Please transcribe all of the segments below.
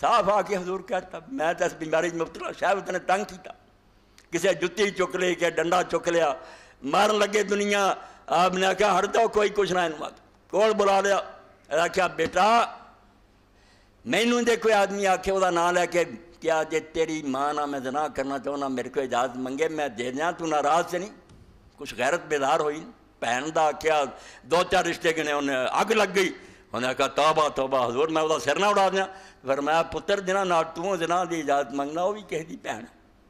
صاف آ کے حضور کہتا میں تو اس بیماری مبتلا شاید نے تنگ کیتا کسے جتی چک لے کہ ڈنڈا چک لیا مارن لگے دنیا آپ نے آخیا ہٹ جاؤ کوئی کچھ نہ انمات کول بلا لیا آخیا بیٹا مینوں دے کوئی آدمی آکھے وہ نام لے کے کیا جے تیری ماں نہ میں زنا کرنا چاہنا میرے کو اجازت منگے میں دے دیا تو ناراض سے نہیں کچھ غیرت بیدار ہوئی بہن دا کیا دو چار رشتے گنے انہیں اگ لگ گئی انہیں کہا توبہ توبہ حضور میں وہ سر نہ اڑا دیا فرمایا پتر جنا نہ تو جنا دی اجازت منگنا وہ بھی کہہ دی بہن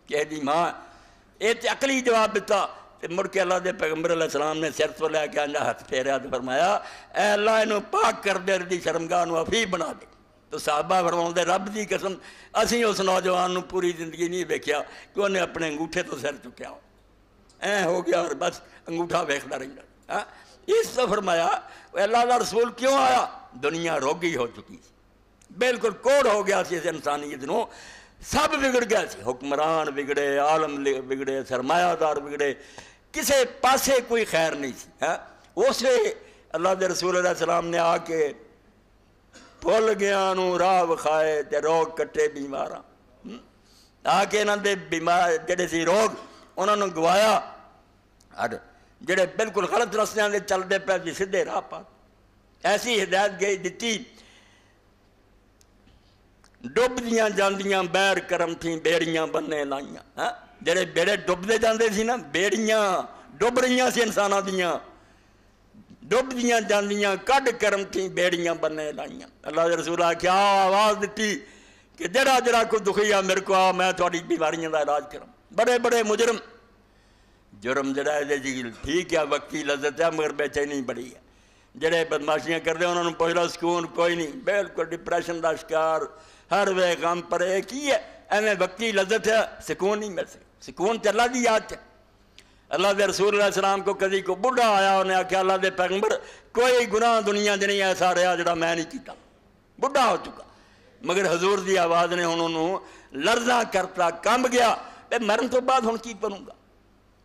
کہہ دی ماں یہ تے عقلی جواب دیتا مڑ کے اللہ دے پیغمبر علیہ السلام نے سر تو لے کے انجا ہاتھ پھیریا تو فرمایا اے اللہ انہوں پاک کر دے دی شرمگاہ نو افیب بنا دے تو صحابہ فرماؤں دے رب دی قسم اسی اس نوجوان نو پوری زندگی نہیں دیکھیا کہ انہیں اپنے انگوٹھے تو سر چکیا ہو گیا اور بس انگوٹھا ویکھدا رہندا اس تو فرمایا اللہ دا رسول کیوں آیا دنیا روگی ہو چکی بالکل کوڑ ہو گیا سی اس انسانیت نو سب بگڑ گیا سی حکمران بگڑے عالم بگڑے سرمایہ دار بگڑے کسے پاسے کوئی خیر نہیں سی اسے اللہ دے رسول علیہ السلام نے آ کے بھول گیا نو راہ وکھائے تے روگ کٹے بیماراں آ کے انہاں دے بیمار جڑے سی روگ انہاں نوں گوایا اور جڑے بالکل غلط رستیاں دے چلدے پے سی سیدھے راہ پا ایسی ہدایت گئی دتی ڈب دیاں جاندیاں بیر کرم تھیں بیڑیاں بننے لائیاں جڑے بیڑے ڈب دے جاندے سی نا بیڑیاں ڈب رہیاں سی انساناں دیاں ڈب دیاں جاندیاں کڈ کرم تھیں بیڑیاں بننے لائیاں اللہ دے رسول کیا آواز دیتی کہ جڑا جڑا کوئی دکھی آ میرے کو آ میں تھوڑی بیماریاں دا علاج کروں بڑے بڑے مجرم جرم جڑا ہے جی ٹھیک ہے وقتی لذت ہے مگر بے چینی بڑی ہے جڑے بدماشیاں کرتے انہوں نے پہلا سکون کوئی نہیں بالکل ڈپریشن دا شکار ہر وے غم پر ایک ہی ہے ایویں وقتی لذت ہے سکون نہیں مل سکتا سکون تے اللہ دی یاد ہے اللہ دے رسول علیہ السلام کو کدی کو بڑھا آیا انہیں آخیا اللہ دے پیغمبر کوئی گناہ دنیا دے نہیں ایسا رہا جڑا میں نہیں کیتا بڑھا ہو چکا مگر حضور دی آواز نے انہوں لرزاں کرتا کمب گیا مرن تو بعد ہن کی بنوں گا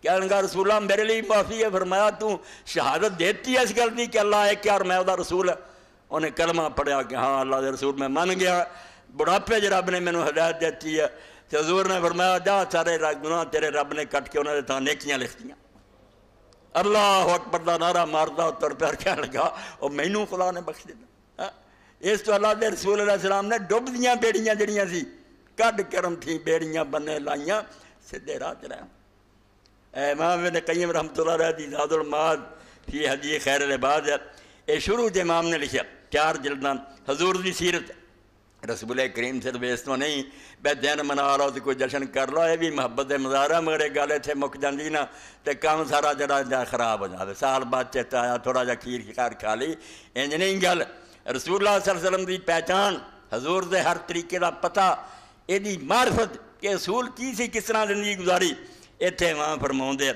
کہنے گا رسول اللہ میرے لیے معافی ہے فرمایا تو شہادت دیتی ہے اس گل دی کہ اللہ ایک اور میں دا رسول ہے انہیں کلمہ پڑھیا کہ ہاں اللہ دے رسول میں من گیا بڑھاپے جو رب نے مینوں ہدایت دیتی ہے تو حضور نے فرمایا جا سارے گناہ تیرے رب نے کٹ کے انہوں نے تاں نیکیاں لکھ دیا اللہ اکبر دا نعرہ ماردا تر پیر کہنے لگا اور مینوں خدا نے بخش دیتا اس تو اللہ دے رسول علیہ السلام نے ڈب دیاں بیڑیاں جڑیاں سی کڈ کرم تھی بیڑیاں بننے لائیاں سدھے راہ چ رہے امام ابن قیم رحمۃ اللہ علیہ دی زاد المعاد فی ہدی خیر العباد ہے یہ شروع سے امام نے لکھا 4 جلداں حضور دی سیرت رسول کریم صرف اس تو نہیں بے دن منا لو تو کوئی جشن کر لو یہ بھی محبت مظاہرہ مگر ایک گل اتنے مک جاندی نا تو کام سارا جڑا خراب ہو جائے سال بعد چیتا آیا تھوڑا جا کھیر شکار کھا لی انج نہیں گل رسول اللہ صلی اللہ علیہ وسلم دی پہچان حضور دے ہر طریقے دا پتہ یہ معرفت کہ اصول کی سی کس طرح زندگی گزاری اتنے وہاں فرماؤں دے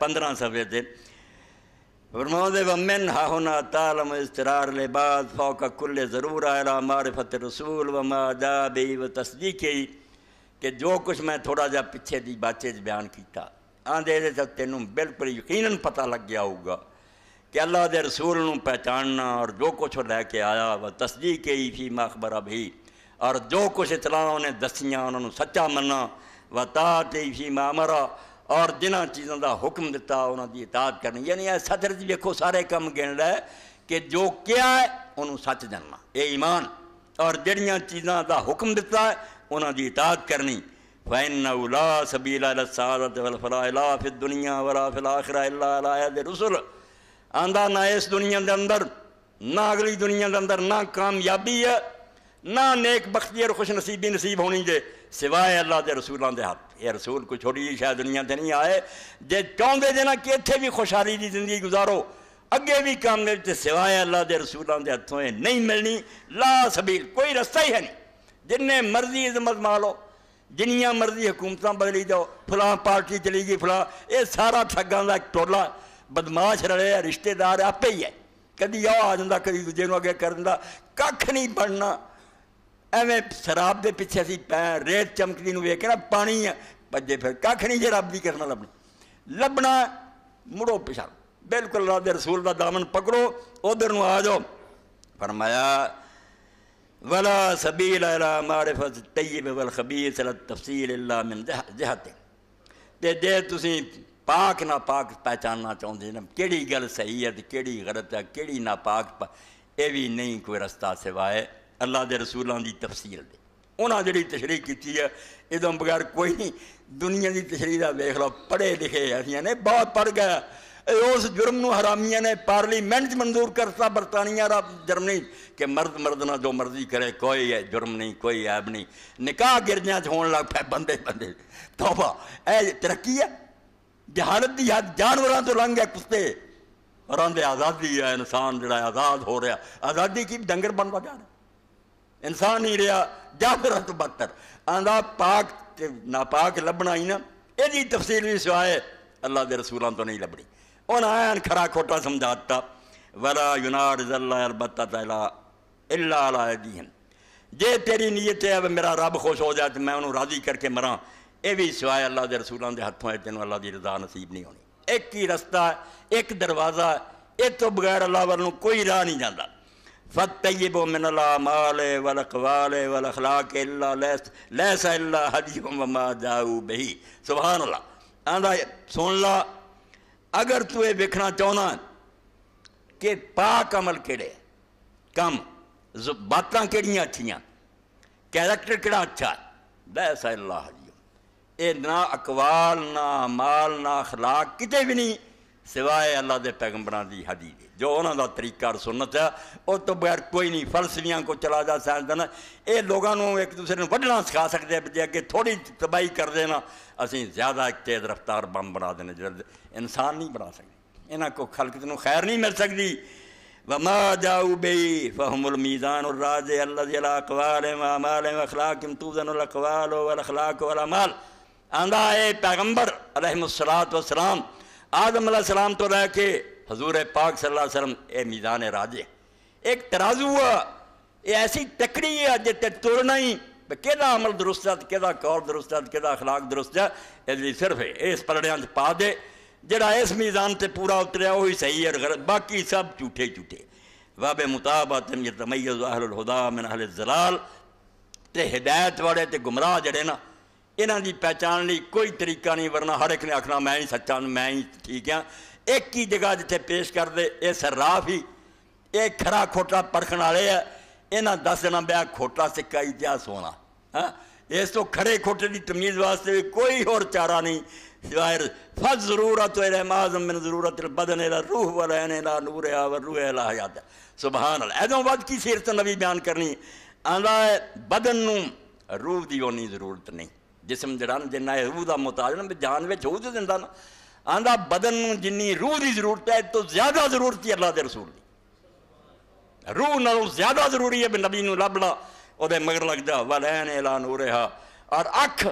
15 صفحے تے فرماؤں دے ومن ہا ہونا تعلم استرار لباس فوق کل ضرور اعلیٰ معرفت رسول وما جا بی و تصدیقی کہ جو کچھ میں تھوڑا جا پیچھے دی باتیں بیان کیتا آندے دے تو تینوں بالکل یقیناً پتہ لگ گیا ہوگا کہ اللہ دے رسول نوں پہچاننا اور جو کچھ لے کے آیا وہ تصدیقی فی ما اخبر بھی اور جو کچھ اطلاع انہیں دسیاں انہوں سچا مننا و طاعتی فی ما امرا اور جنہ چیزوں دا حکم دیتا انہوں دی اطاعت کرنی یعنی سچ رچ ویکھو سارے کم گن لے کہ جو کیا ہے انہوں سچ جاننا یہ ایمان اور جڑیاں چیزاں دا حکم دیتا ہے انہوں دی اطاعت کرنی فَإِنَّهُ لَا سَبِيلَ إِلَى السَّعَادَةِ وَالْفَلَاحِ لَا فِي الدُّنْيَا وَلَا فِي الْآخِرَةِ إِلَّا عَلَىٰ يَدِ الرُّسُلِ آندہ نہ اس دنیا دے اندر نہ اگلی دنیا دے اندر نہ کامیابی ہے نہ نیک بختی اور خوش نصیبی نصیب ہونی دے سوائے اللہ دے رسولوں دے ہاتھ یہ رسول کوئی چھوڑی شاید دنیا تے نہیں آئے جے چاہتے جے نا کہ اتنے بھی خوشحالی دی زندگی گزارو اگے بھی کامیابی تے سوائے اللہ دے رسولوں دے ہاتھوں نہیں ملنی لا سبیل کوئی رستہ ہی ہے نہیں جنہیں مرضی عظمت مالو جنیاں مرضی حکومتاں بدلی جاؤ فلاں پارٹی چلی گئی فلاں یہ سارا ٹھگاں دا ایک ٹولا بدماش رلے رشتہ دار آپ ہی ہے کدی آ جاتا کدی دوجے نوں اگے کر دیندا کھ نہیں بننا ایویں شراب دے پیچھے سی ریت چمکتی نوں ویکھ کے نا پانی ہے بجے پھر کھ نہیں جے رب دی کرنا لبنا مڑو پچھا بالکل اللہ دے رسول دا دامن پکڑو ادھر نوں آ جاؤ فرمایا ولا سبیل الی معرفت الطیب والخبیث الی التفصیل الا من جہت تے جے تسی پاک ناپاک پہچاننا چاہتے ہیں کیڑی گل صحیح ہے کیڑی غلط ہے کیڑی ناپاک یہ بھی نہیں کوئی رستہ سوائے اللہ دے رسولاں دی تفصیل دے انہاں جڑی تشریح کیتی ہے ادوں بغیر کوئی نہیں دنیا دی تشریح دا ویکھ لو پڑھے لکھے ایسیاں نے بہت پڑھ گیا اس جرم نو حرامیاں نے پارلیمنٹ منظور کرتا برطانیہ را جرمنی کہ مرد مردنا جو مرضی کرے کوئی جرم نہیں کوئی عیب نہیں نکاح گرجیاں ہون لگ پے بندے بندے توبہ اے ترقی ہے جہالت دی حد جانوراں تو لنگ ہے کتے اور آندے آزادی ہے انسان جڑا آزاد ہو رہا آزادی کی ڈنگر بنتا جا رہا انسان ہی رہا جابرہ تو بدتر آندہ پاک ناپاک لبنا ہی نا یہ جی تفصیل بھی سوائے اللہ دے رسولان تو نہیں لبنی انہاں آئین کھرا کھوٹا سمجھاتا وَلَا يُنَارِزَ اللَّهِ الْبَتَّةَ إِلَّا عَلَىٰ أَيْدِيهِمْ جے تیری نیت ہے میرا رب خوش ہو جائے تو میں انہوں راضی کر کے مراں یہ بھی سوائے اللہ دے رسولان دے ہتھوں ہے تینوں اللہ دی رضا نصیب نہیں ہونی ایک ہی رستہ ہے ایک دروازہ ہے یہ تو بغیر اللہ والوں کوئی راہ نہیں جاندہ فَالطَّيِّبُ مِنَ الْأَعْمَالِ وَالْأَقْوَالِ وَالْأَخْلَاقِ إِلَّا لَيْسَ إِلَّا هَدْيُهُمْ وَمَا جَاءُوا بِهِ سبحان اللہ آندہ سن لا اگر تو یہ ویکھنا چاہنا کہ پاک عمل کیڑے کم باتاں کیڑیاں اچھیاں کیریکٹر کیڑا اچھا ہے لیس الا اے نہ اقوال نہ اعمال نہ اخلاق کتے بھی نہیں سوائے اللہ دے پیغمبران دی ہدی دے جو انہاں دا طریقہ اور سنت ہے وہ تو بغیر کوئی نہیں فلسفیاں کو چلا جا سائنسدان اے لوگاں نو ایک دوسرے نے وڈنا سکھا سکتے ہیں جے کہ تھوڑی تباہی کر دینا اسی زیادہ ایک تیز رفتار بم بنا دینا جلد انسان نہیں بنا سکتے انہاں کو خلق نو خیر نہیں مل سکتی وما جاؤ بی فہم المیزان الراجع الذی علی اقوالہم واعمالہم واخلاقہم توزن الاقوال والاخلاق والاعمال آندہ اے پیغمبر علیہ السلام آدم علیہ السلام تو رہ کے حضور پاک صلی اللہ علیہ وسلم اے میزان راجع ایک ترازو ہے یہ ایسی تکڑی ہے جتے توڑنا ہی کیدا عمل درست ہے کیدا قول درست ہے کیدا اخلاق درست ہے یہ صرف اس پلڑیاں پا دے جڑا اس میزان تے پورا اتریا وہی صحیح ہے غلط باقی سب جھوٹے جھوٹے واب مطابقت یتمیز اہل الہدی من اہل الضلال تے ہدایت والے تے گمراہ جڑے نا انہاں دی پہچان لی کوئی طریقہ نہیں ورنہ ہر ایک نے آکھنا میں ہی سچا میں ہی ٹھیک ہاں ایک ہی جگہ جتھے پیش کر دے اے صراف ہی اے کھرا کھوٹا پرکھن والے ہے انہاں دس دینا بیا کھوٹا سکا ہی کیا سونا ہاں اس تو کھڑے کھوٹے دی تمیز واسطے کوئی اور چارہ نہیں سوائے فض ضرورت معظم من ضرورت البدن الى روح والعین الى نورها والروح الى حیات سبحان اللہ ایدوں بعد کی سیرت نبی بیان کرنی آندھا ہے بدن نو روح دی ہونی ضرورت نہیں جسم جڑان جنہ روح دا محتاج نا جان وچ ہو تے زندہ نا آندھا بدن نو جنی روح دی ضرورت ہے تو زیادہ ضرورت ہے اللہ دے رسول دی روح نالوں زیادہ ضروری ہے نبی نو لبلا او دے مگر لگ جا والعین الى نورها اور اکھ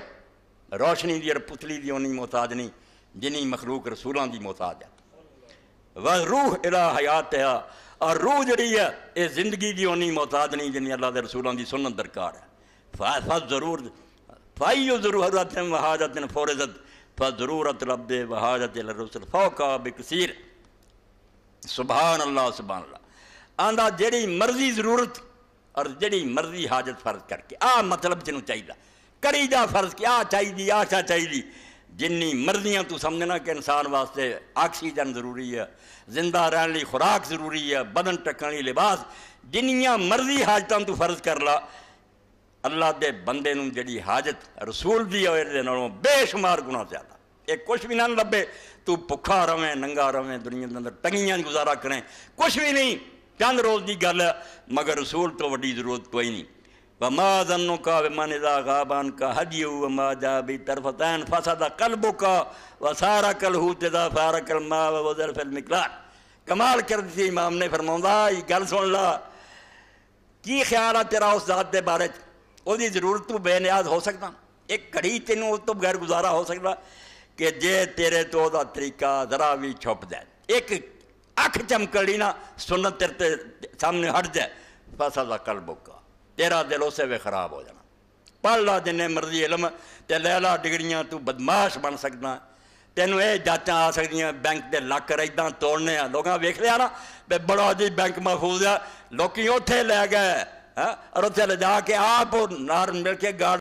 روشنی دی اور پتلی دی ہونی محتاج نہیں جنی مخلوق رسولان دی محتاج ہے وروح الہ حیات ہے اور روح جڑی ہے یہ زندگی دی ہونی محتاج نہیں جنی اللہ دے رسولان دی سنت درکار ہے فضرور فائیو ضرورت وحاجت فورزت فضرورت رب وحاجت الرسول فوقا بکثیر سبحان اللہ آندہ جڑی مرضی ضرورت اور جڑی مرضی حاجت فرض کر کے مطلب جنوں چاہیے کری جا فرض کیا چاہیے چاہیے جنی مرضیاں تو سمجھنا کہ انسان واسطے آکسیجن ضروری ہے زندہ رہن لی خوراک ضروری ہے بدن ٹکن لی لباس جنیاں مرضی حاجتاں تو فرض کر لا اللہ دے بندے نوں جڑی حاجت رسول دی ہوئے نالوں بے شمار گنا زیادہ ایک کچھ بھی نہ لبے تو بھکھا رہیں ننگا رہیں دنیا دے اندر تنگیاں گزارا کریں کچھ بھی نہیں چند روز دی گل ہے مگر رسول تو وڈی ضرورت کوئی نہیں وما ظنک بمن اذا غاب عنک هدیہ وما جاء بطرفتین فسد قلبک وصار الحوت اذا فارق الماء ووزر فی المقلاع کمال کر دی امام نے فرماوندا یہ گل سن لا کی خیال ہے تیرا اس ذات دے بارے او دی ضرورت تو بے نیاز ہو سکتا ایک گھڑی تینوں اس تو بغیر گزارا ہو سکتا کہ جے تیرے تو دا طریقہ ذرا بھی چھپ جائے ایک اکھ چمکڑی نا سنت تیرے سامنے ہٹ جائے فسد قلبک تیرا دل اسے بھی خراب ہو جانا پڑھ لا جنہیں مرضی علم تے لے لا ڈگریاں تو بدماش بن سکنا تینوں یہ جاچاں آ سکدیاں بینک دے لاکر اداں توڑنے لوگاں ویکھ لیا نا بے بڑا جی بینک محفوظ ہے لوکی اوتھے لے گئے اور اتنے لے جا کے آپ نار مل کے گاڑ